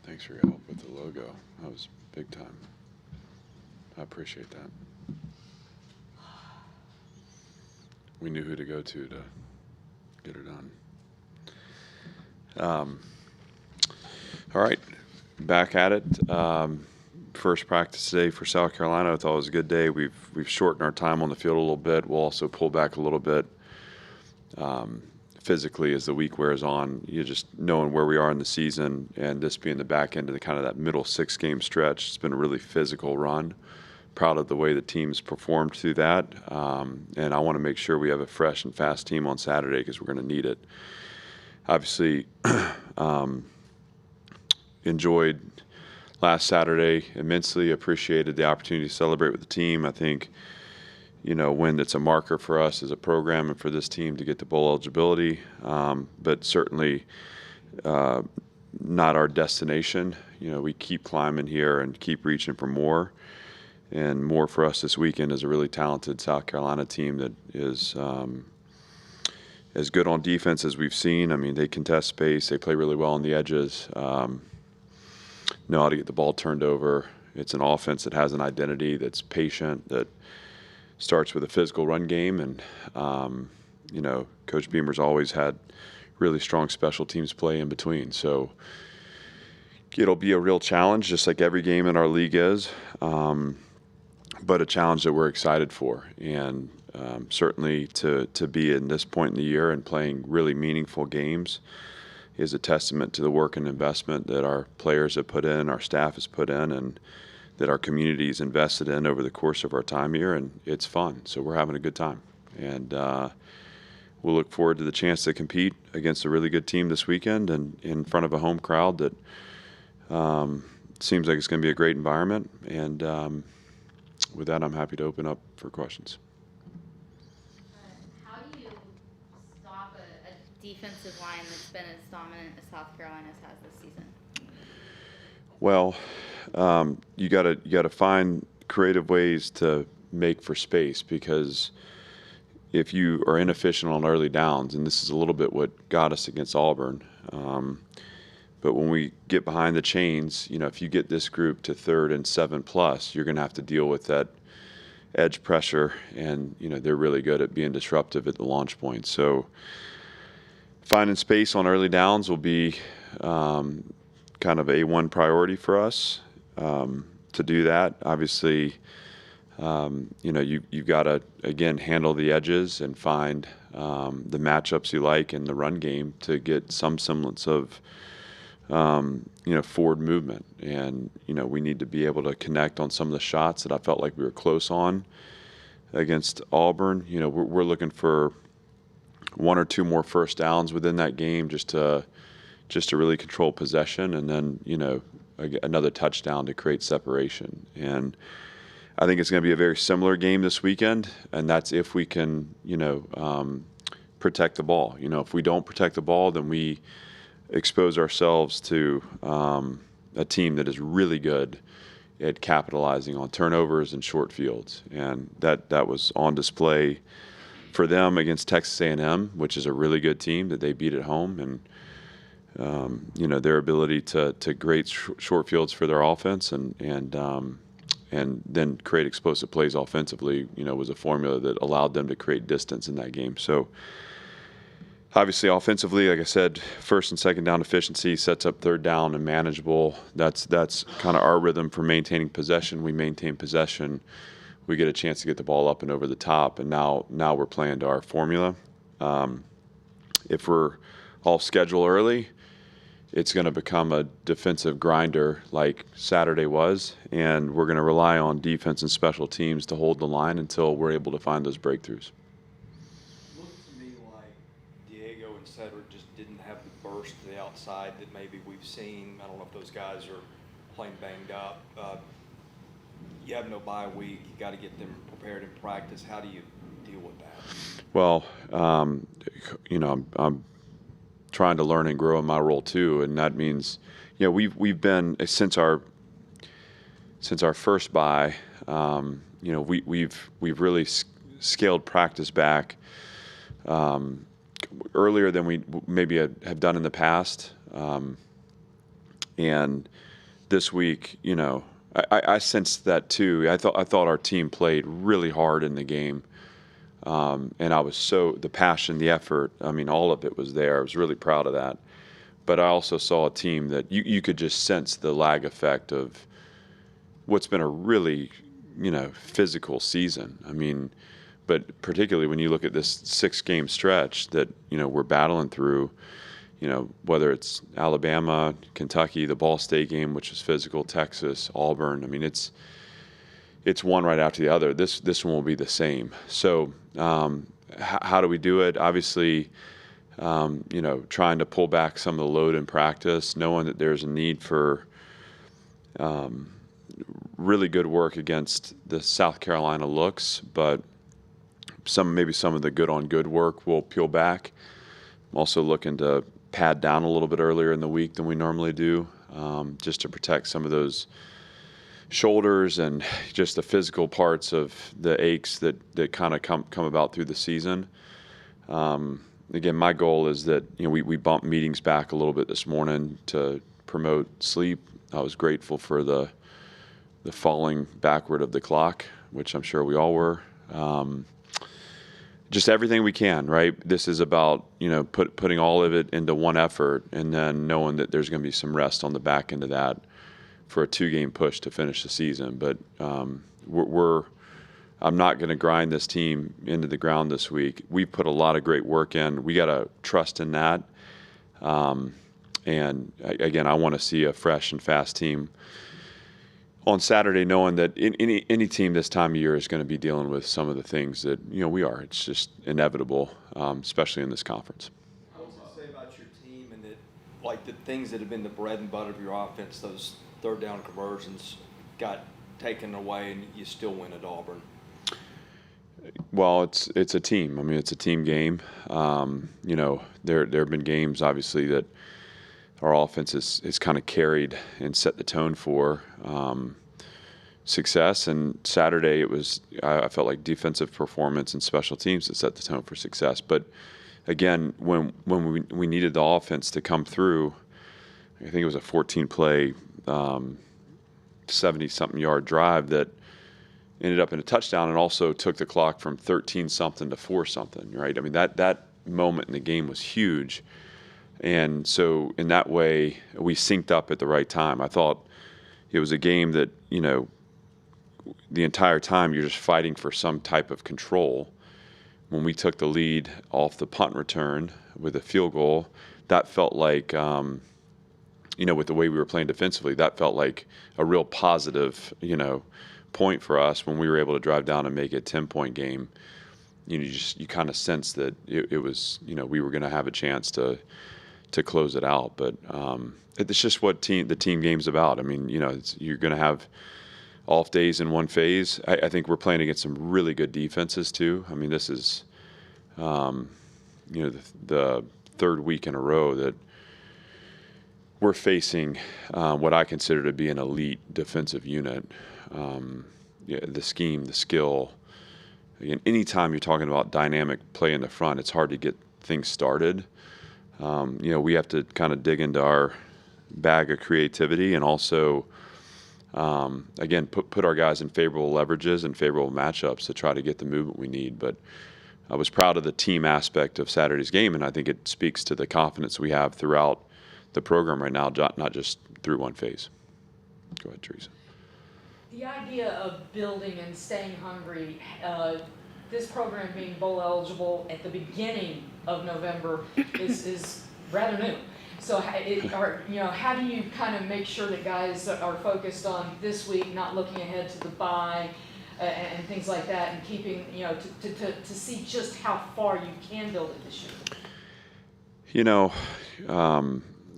Thanks for your help with the logo. That was big time. I appreciate that. We knew who to go to get her done. All right, back at it. First practice today for South Carolina. I thought it was a good day. We've shortened our time on the field a little bit. We'll also pull back a little bit physically as the week wears on. You just knowing where we are in the season, and this being the back end of the kind of that middle 6-game stretch. It's been a really physical run. Proud of the way the team's performed through that, and I want to make sure we have a fresh and fast team on Saturday because we're going to need it. Obviously, enjoyed last Saturday immensely. Appreciated the opportunity to celebrate with the team. I think, when it's a marker for us as a program and for this team to get to bowl eligibility, but certainly not our destination. We keep climbing here and keep reaching for more. And more for us this weekend is a really talented South Carolina team that is as good on defense as we've seen. I mean, they contest space. They play really well on the edges, know how to get the ball turned over. It's an offense that has an identity, that's patient, that starts with a physical run game. And, Coach Beamer's always had really strong special teams play in between. So it'll be a real challenge, just like every game in our league is. But a challenge that we're excited for, and certainly to be in this point in the year and playing really meaningful games is a testament to the work and investment that our players have put in, our staff has put in, and that our community has invested in over the course of our time here, and it's fun. So we're having a good time, and we'll look forward to the chance to compete against a really good team this weekend and in front of a home crowd that seems like it's going to be a great environment. And with that, I'm happy to open up for questions. How do you stop a defensive line that's been as dominant as South Carolina's has this season? Well, you gotta find creative ways to make for space, because if you are inefficient on early downs, and this is a little bit what got us against Auburn, but when we get behind the chains, if you get this group to 3rd and 7+, you're going to have to deal with that edge pressure, and they're really good at being disruptive at the launch point. So finding space on early downs will be kind of a one priority for us to do that. Obviously, you've got to, again, handle the edges and find the matchups you like in the run game to get some semblance of forward movement. And, we need to be able to connect on some of the shots that I felt like we were close on against Auburn. We're looking for 1 or 2 more first downs within that game just to really control possession, and then, another touchdown to create separation. And I think it's going to be a very similar game this weekend, and that's if we can, protect the ball. If we don't protect the ball, then we expose ourselves to a team that is really good at capitalizing on turnovers and short fields, and that was on display for them against Texas A&M, which is a really good team that they beat at home. And their ability to create short fields for their offense and then create explosive plays offensively, was a formula that allowed them to create distance in that game. So obviously, offensively, like I said, first and second down efficiency sets up third down and manageable. That's kind of our rhythm for maintaining possession. We maintain possession. We get a chance to get the ball up and over the top, and now we're playing to our formula. If we're off schedule early, it's going to become a defensive grinder like Saturday was, and we're going to rely on defense and special teams to hold the line until we're able to find those breakthroughs. Cedric just didn't have the burst to the outside that maybe we've seen. I don't know if those guys are playing banged up. You have no bye week. You got to get them prepared in practice. How do you deal with that? Well, I'm trying to learn and grow in my role too, and that means, we've been since our first bye, we've really scaled practice back earlier than we maybe have done in the past. And this week, I sensed that too. I thought our team played really hard in the game. And I was the passion, the effort, I mean, all of it was there. I was really proud of that. But I also saw a team that you could just sense the lag effect of what's been a really, physical season. I mean, but particularly when you look at this 6-game stretch that, we're battling through, whether it's Alabama, Kentucky, the Ball State game, which is physical, Texas, Auburn. I mean, it's one right after the other. This one will be the same. So how do we do it? Obviously, trying to pull back some of the load in practice, knowing that there's a need for really good work against the South Carolina looks, but maybe some of the good-on-good work will peel back. I'm also looking to pad down a little bit earlier in the week than we normally do, just to protect some of those shoulders and just the physical parts of the aches that kind of come about through the season. Again, my goal is that we bumped meetings back a little bit this morning to promote sleep. I was grateful for the falling backward of the clock, which I'm sure we all were. Just everything we can, right? This is about putting all of it into one effort, and then knowing that there's going to be some rest on the back end of that for a 2-game push to finish the season. But I'm not going to grind this team into the ground this week. We put a lot of great work in. We got to trust in that. And again, I want to see a fresh and fast team on Saturday, knowing that any team this time of year is going to be dealing with some of the things that we are. It's just inevitable, especially in this conference. What does it say about your team and that, like, the things that have been the bread and butter of your offense, those third down conversions, got taken away and you still win at Auburn? Well, it's a team. I mean, it's a team game. There have been games, obviously, that our offense is kind of carried and set the tone for success. And Saturday, I felt like defensive performance and special teams that set the tone for success. But again, when we needed the offense to come through, I think it was a 14-play, 70-something yard drive that ended up in a touchdown and also took the clock from 13-something to 4-something, right? I mean, that moment in the game was huge. And so in that way, we synced up at the right time. I thought it was a game that, the entire time you're just fighting for some type of control. When we took the lead off the punt return with a field goal, that felt like, with the way we were playing defensively, that felt like a real positive, point for us when we were able to drive down and make it a 10-point game. You kind of sense that it was, we were going to have a chance to close it out. But it's just what the team game's about. I mean, you're going to have off days in one phase. I think we're playing against some really good defenses too. I mean, this is, the third week in a row that we're facing what I consider to be an elite defensive unit. The scheme, the skill. Again, anytime you're talking about dynamic play in the front, it's hard to get things started. We have to kind of dig into our bag of creativity and also, again, put our guys in favorable leverages and favorable matchups to try to get the movement we need. But I was proud of the team aspect of Saturday's game, and I think it speaks to the confidence we have throughout the program right now, not just through one phase. Go ahead, Teresa. The idea of building and staying hungry, this program being bowl eligible at the beginning of November is rather new. So how do you kind of make sure that guys are focused on this week, not looking ahead to the bye and things like that, and keeping, to see just how far you can build it this year?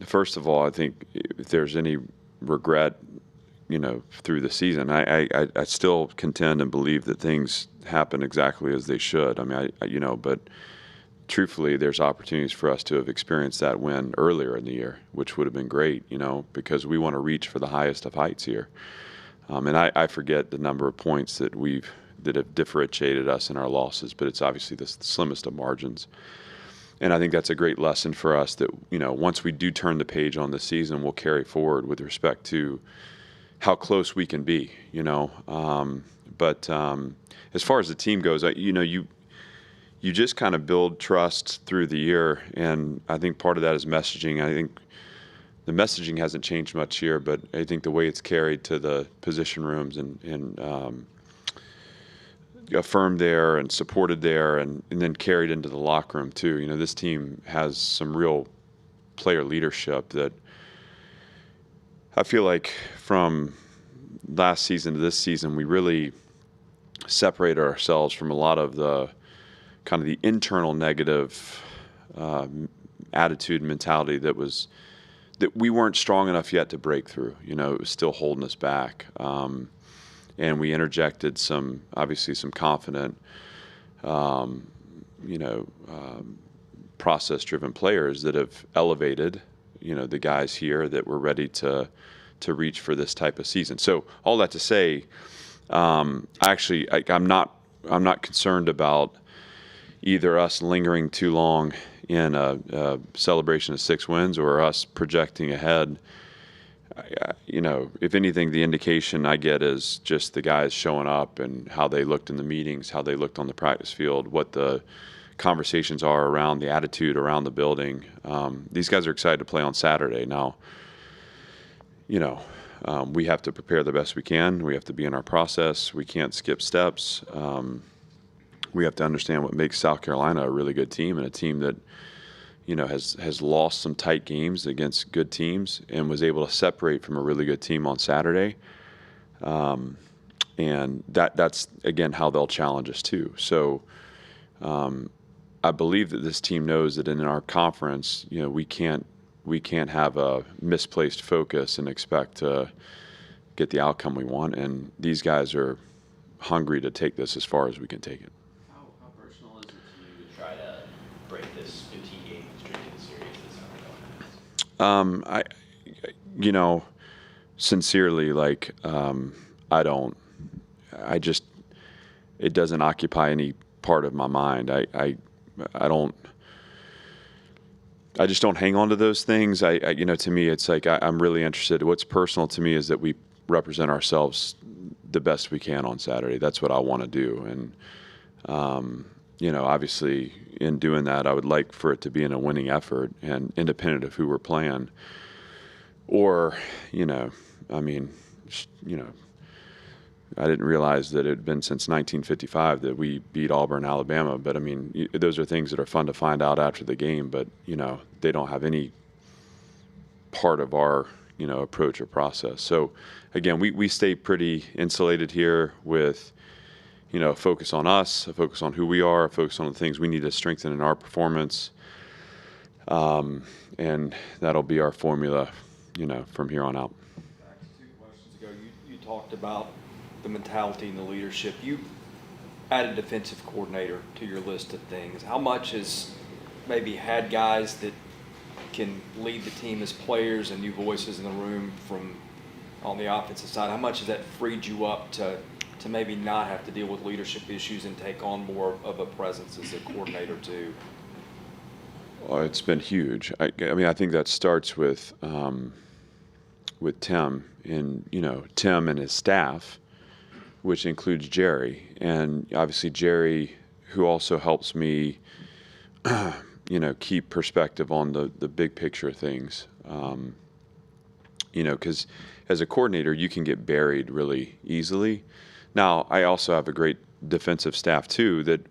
First of all, I think if there's any regret, through the season, I still contend and believe that things happen exactly as they should. I mean, but truthfully, there's opportunities for us to have experienced that win earlier in the year, which would have been great, because we want to reach for the highest of heights here. And I forget the number of points that have differentiated us in our losses, but it's obviously the slimmest of margins. And I think that's a great lesson for us that, once we do turn the page on the season, we'll carry forward with respect to how close we can be, But as far as the team goes, you just kind of build trust through the year. And I think part of that is messaging. I think the messaging hasn't changed much here, but I think the way it's carried to the position rooms and affirmed there and supported there and then carried into the locker room too. This team has some real player leadership that I feel like from last season to this season, we really separated ourselves from a lot of the kind of the internal negative attitude and mentality that we weren't strong enough yet to break through. It was still holding us back. And we interjected obviously some confident, process-driven players that have elevated, the guys here that were ready to reach for this type of season. So all that to say, I'm not concerned about either us lingering too long in a celebration of 6 wins or us projecting ahead. If anything, the indication I get is just the guys showing up and how they looked in the meetings, how they looked on the practice field, what the conversations are around the attitude around the building. These guys are excited to play on Saturday. Now, we have to prepare the best we can. We have to be in our process. We can't skip steps. We have to understand what makes South Carolina a really good team and a team that has lost some tight games against good teams and was able to separate from a really good team on Saturday. And that's, again, how they'll challenge us too. So I believe that this team knows that in our conference, we can't have a misplaced focus and expect to get the outcome we want. And these guys are hungry to take this as far as we can take it. How personal is it to you to try to break this 15-game streak in the series this summer? Sincerely, it doesn't occupy any part of my mind. I just don't hang on to those things. To me, it's like I'm really interested. What's personal to me is that we represent ourselves the best we can on Saturday. That's what I want to do. And, obviously in doing that, I would like for it to be in a winning effort and independent of who we're playing. Or, I didn't realize that it had been since 1955 that we beat Auburn, Alabama. But, those are things that are fun to find out after the game. But, they don't have any part of our, approach or process. So, again, we stay pretty insulated here with, a focus on us, a focus on who we are, a focus on the things we need to strengthen in our performance. And that'll be our formula, from here on out. Back to 2 questions ago, you talked about the mentality and the leadership. You added defensive coordinator to your list of things. How much has maybe had guys that can lead the team as players and new voices in the room from on the offensive side, how much has that freed you up to maybe not have to deal with leadership issues and take on more of a presence as a coordinator too? Well, it's been huge. I think that starts with Tim and Tim and his staff, which includes Jerry, and obviously Jerry, who also helps me, keep perspective on the big picture things. Because as a coordinator, you can get buried really easily. Now, I also have a great defensive staff too that,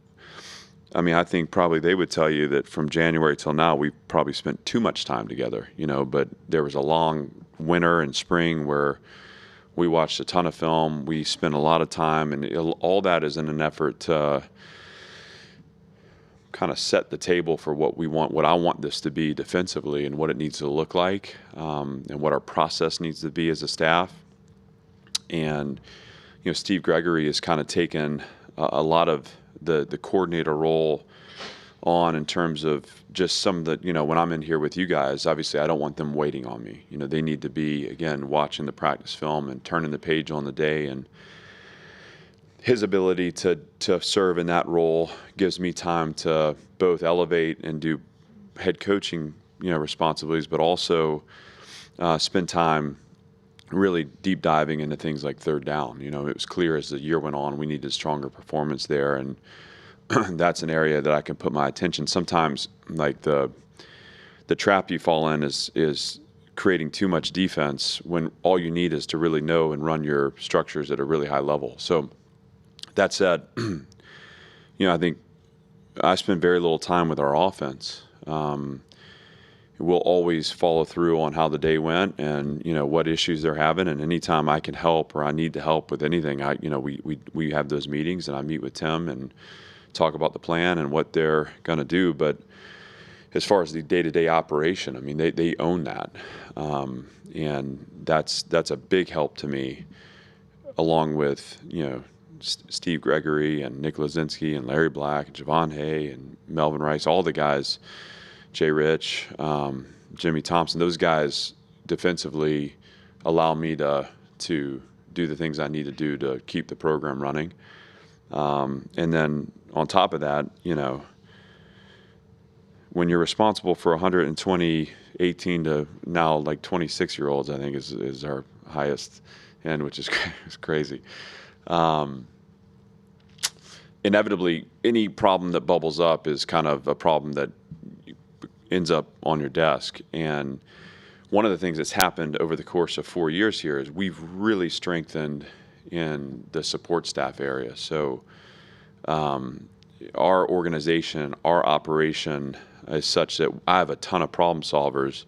I think probably they would tell you that from January till now, we've probably spent too much time together, but there was a long winter and spring where we watched a ton of film. We spent a lot of time, and all that is in an effort to kind of set the table for what I want this to be defensively and what it needs to look like, and what our process needs to be as a staff. And, Steve Gregory has kind of taken a lot of the coordinator role on in terms of just some of the, when I'm in here with you guys, obviously I don't want them waiting on me. They need to be, again, watching the practice film and turning the page on the day. And his ability to serve in that role gives me time to both elevate and do head coaching, responsibilities, but also spend time really deep diving into things like third down. It was clear as the year went on we needed stronger performance there, and that's an area that I can put my attention. Sometimes, like the trap you fall in is creating too much defense when all you need is to really know and run your structures at a really high level. So that said, I think I spend very little time with our offense. We'll always follow through on how the day went and, what issues they're having. And anytime I can help or I need to help with anything, we have those meetings and I meet with Tim and talk about the plan and what they're going to do. But as far as the day-to-day operation, I mean, they own that. And that's a big help to me, along with, Steve Gregory and Nick Lazinski and Larry Black and Javon Hay and Melvin Rice, all the guys, Jay Rich, Jimmy Thompson. Those guys defensively allow me to do the things I need to do to keep the program running. And then on top of that, when you're responsible for 120, 18 to now like 26-year-olds, I think is our highest end, which is crazy. Inevitably, any problem that bubbles up is kind of a problem that ends up on your desk. And one of the things that's happened over the course of 4 years here is we've really strengthened in the support staff area. So our organization, our operation is such that I have a ton of problem solvers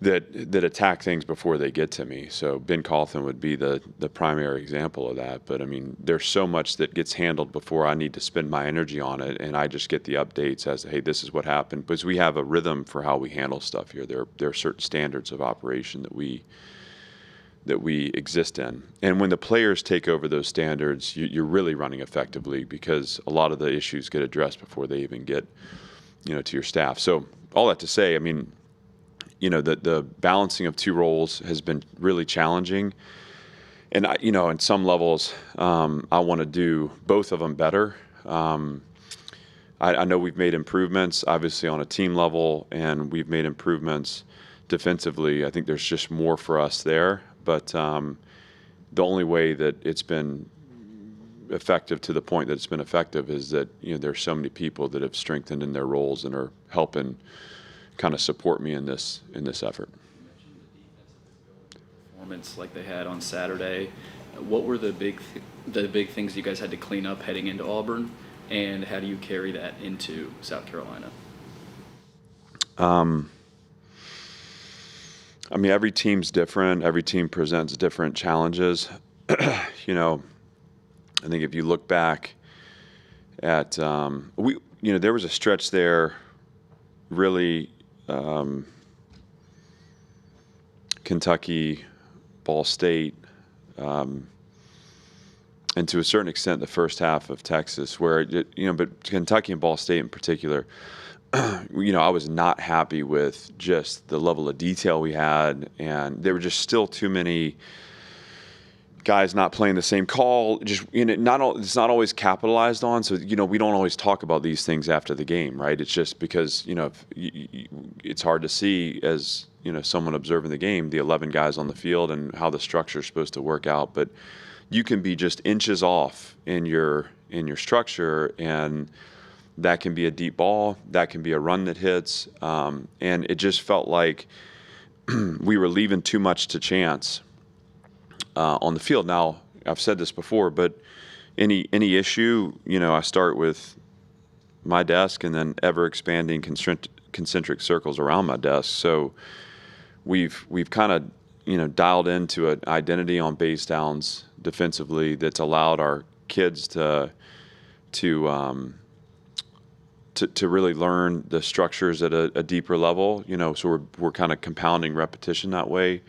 that attack things before they get to me. So Ben Cauthen would be the primary example of that. But I mean, there's so much that gets handled before I need to spend my energy on it, and I just get the updates as to, hey, this is what happened. Because we have a rhythm for how we handle stuff here. There are certain standards of operation that we exist in. And when the players take over those standards, you're really running effectively, because a lot of the issues get addressed before they even get, to your staff. So all that to say, I mean, the balancing of two roles has been really challenging. And, in some levels, I want to do both of them better. I know we've made improvements, obviously, on a team level, and we've made improvements defensively. I think there's just more for us there. But the only way that it's been effective, to the point that it's been effective, is that there's so many people that have strengthened in their roles and are helping kind of support me in this effort. You mentioned the defensive performance like they had on Saturday. What were the big things you guys had to clean up heading into Auburn, and how do you carry that into South Carolina? I mean, every team's different. Every team presents different challenges. I think if you look back at there was a stretch there, really, Kentucky, Ball State, and to a certain extent the first half of Texas, where but Kentucky and Ball State in particular, I was not happy with just the level of detail we had, and there were just still too many guys not playing the same call. Just it's not always capitalized on. So we don't always talk about these things after the game, right? It's just because it's hard to see as someone observing the game, the 11 guys on the field and how the structure is supposed to work out. But you can be just inches off in your structure, and that can be a deep ball, that can be a run that hits, and it just felt like we were leaving too much to chance on the field. Now, I've said this before, but any issue, I start with my desk and then ever expanding concentric circles around my desk. So we've kind of dialed into an identity on base downs defensively that's allowed our kids to really learn the structures at a deeper level. So we're kind of compounding repetition that way.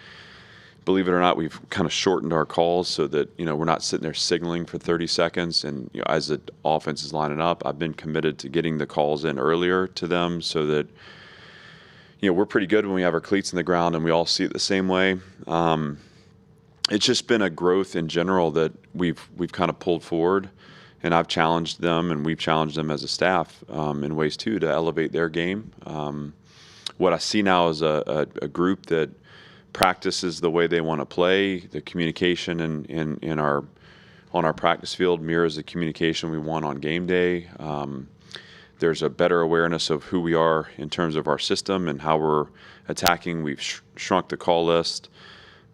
Believe it or not, we've kind of shortened our calls so that we're not sitting there signaling for 30 seconds. And as the offense is lining up, I've been committed to getting the calls in earlier to them, so that we're pretty good when we have our cleats in the ground and we all see it the same way. It's just been a growth in general that we've kind of pulled forward, and I've challenged them, and we've challenged them as a staff in ways too to elevate their game. What I see now is a group that practices the way they want to play. The communication in our on our practice field mirrors the communication we want on game day. There's a better awareness of who we are in terms of our system and how we're attacking. We've shrunk the call list,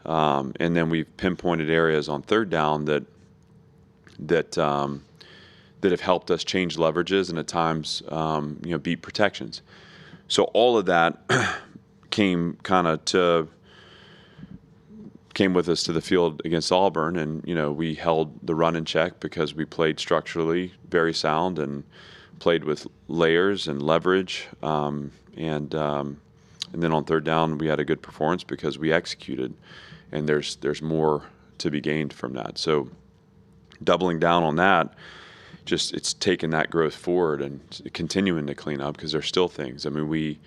and then we've pinpointed areas on third down that have helped us change leverages and at times beat protections. So all of that came with us to the field against Auburn, and we held the run in check because we played structurally very sound and played with layers and leverage, and then on third down we had a good performance because we executed, and there's more to be gained from that. So doubling down on that, just it's taking that growth forward and continuing to clean up because there's still things. I mean, we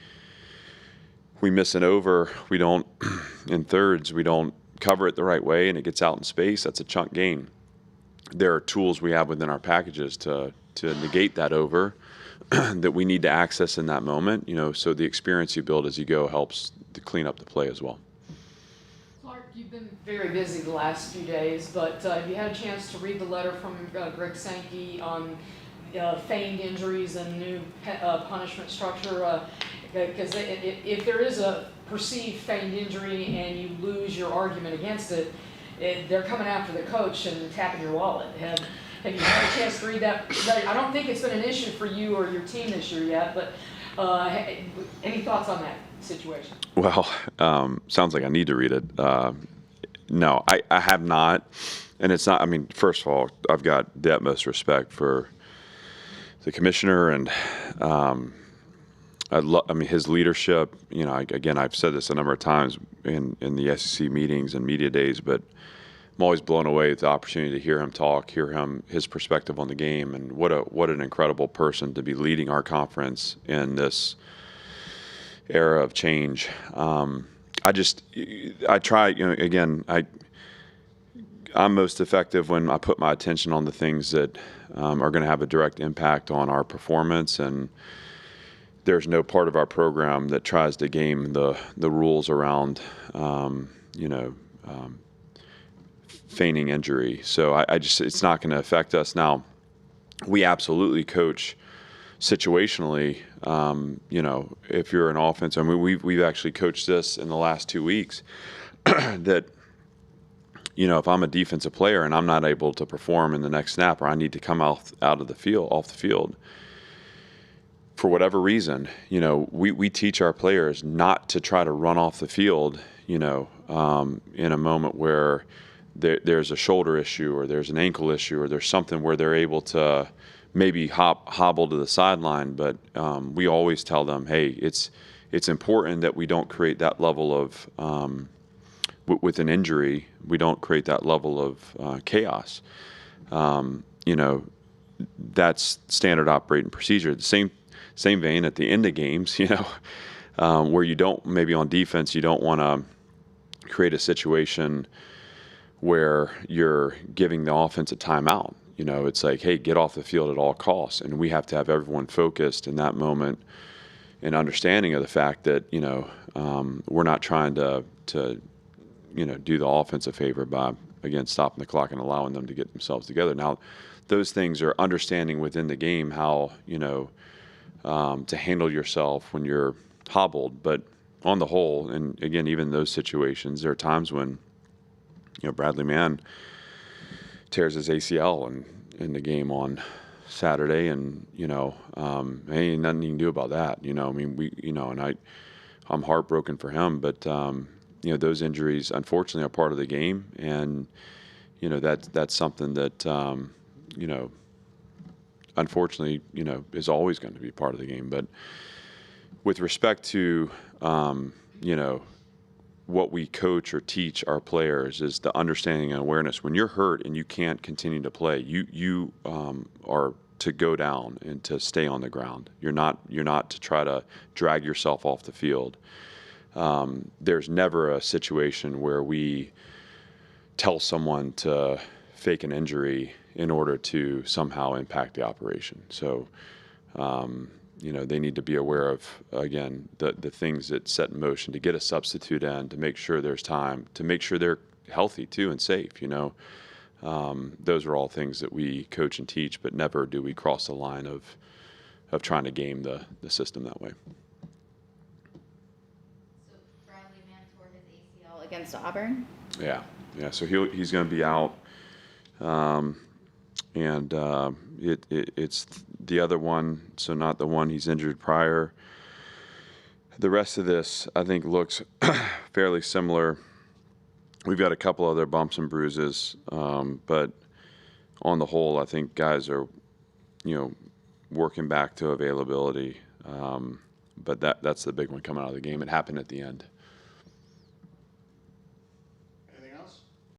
miss an over, we don't in thirds, we don't cover it the right way, and it gets out in space. That's a chunk gain. There are tools we have within our packages to negate that over that we need to access in that moment. So the experience you build as you go helps to clean up the play as well. Clark, you've been very busy the last few days, but have you had a chance to read the letter from Greg Sankeys on feigned injuries and new punishment structure? Because if there is a perceived feigned injury and you lose your argument against it, they're coming after the coach and tapping your wallet. Have you had a chance to read that? I don't think it's been an issue for you or your team this year yet, but any thoughts on that situation? Well, sounds like I need to read it. No, I have not. And it's not, I mean, first of all, I've got the utmost respect for the commissioner and his leadership. Again, I've said this a number of times in the SEC meetings and media days, but I'm always blown away with the opportunity to hear him talk, his perspective on the game, and what an incredible person to be leading our conference in this era of change. I try, again, I'm most effective when I put my attention on the things that are going to have a direct impact on our performance, and there's no part of our program that tries to game the rules around, feigning injury. So it's not going to affect us. Now, we absolutely coach situationally. If you're an offense, I mean, we've actually coached this in the last 2 weeks that, if I'm a defensive player and I'm not able to perform in the next snap, or I need to come off the field, for whatever reason, we teach our players not to try to run off the field, in a moment where there's a shoulder issue or there's an ankle issue or there's something where they're able to maybe hobble to the sideline. But we always tell them, hey, it's important that we don't create that level of with an injury. We don't create that level of chaos. That's standard operating procedure. The same vein at the end of games, where you don't, maybe on defense, you don't want to create a situation where you're giving the offense a timeout. It's like, hey, get off the field at all costs. And we have to have everyone focused in that moment and understanding of the fact that, we're not trying to do the offense a favor by, again, stopping the clock and allowing them to get themselves together. Now, those things are understanding within the game how, to handle yourself when you're hobbled. But on the whole, and again, even in those situations, there are times when, Bradley Mann tears his ACL in the game on Saturday, and ain't nothing you can do about that. And I'm heartbroken for him, but those injuries unfortunately are part of the game, and that's something that unfortunately is always going to be part of the game. But with respect to what we coach or teach our players is the understanding and awareness. When you're hurt and you can't continue to play, you are to go down and to stay on the ground. You're not to try to drag yourself off the field. There's never a situation where we tell someone to fake an injury in order to somehow impact the operation. So, they need to be aware of, again, the things that set in motion to get a substitute in, to make sure there's time, to make sure they're healthy too and safe. Those are all things that we coach and teach, but never do we cross the line of trying to game the system that way. So Bradley Mann tore his ACL against Auburn. Yeah. So he's going to be out, and it's the other one. So not the one he's injured prior. The rest of this, I think, looks fairly similar. We've got a couple other bumps and bruises, but on the whole, I think guys are, working back to availability. But that's the big one coming out of the game. It happened at the end.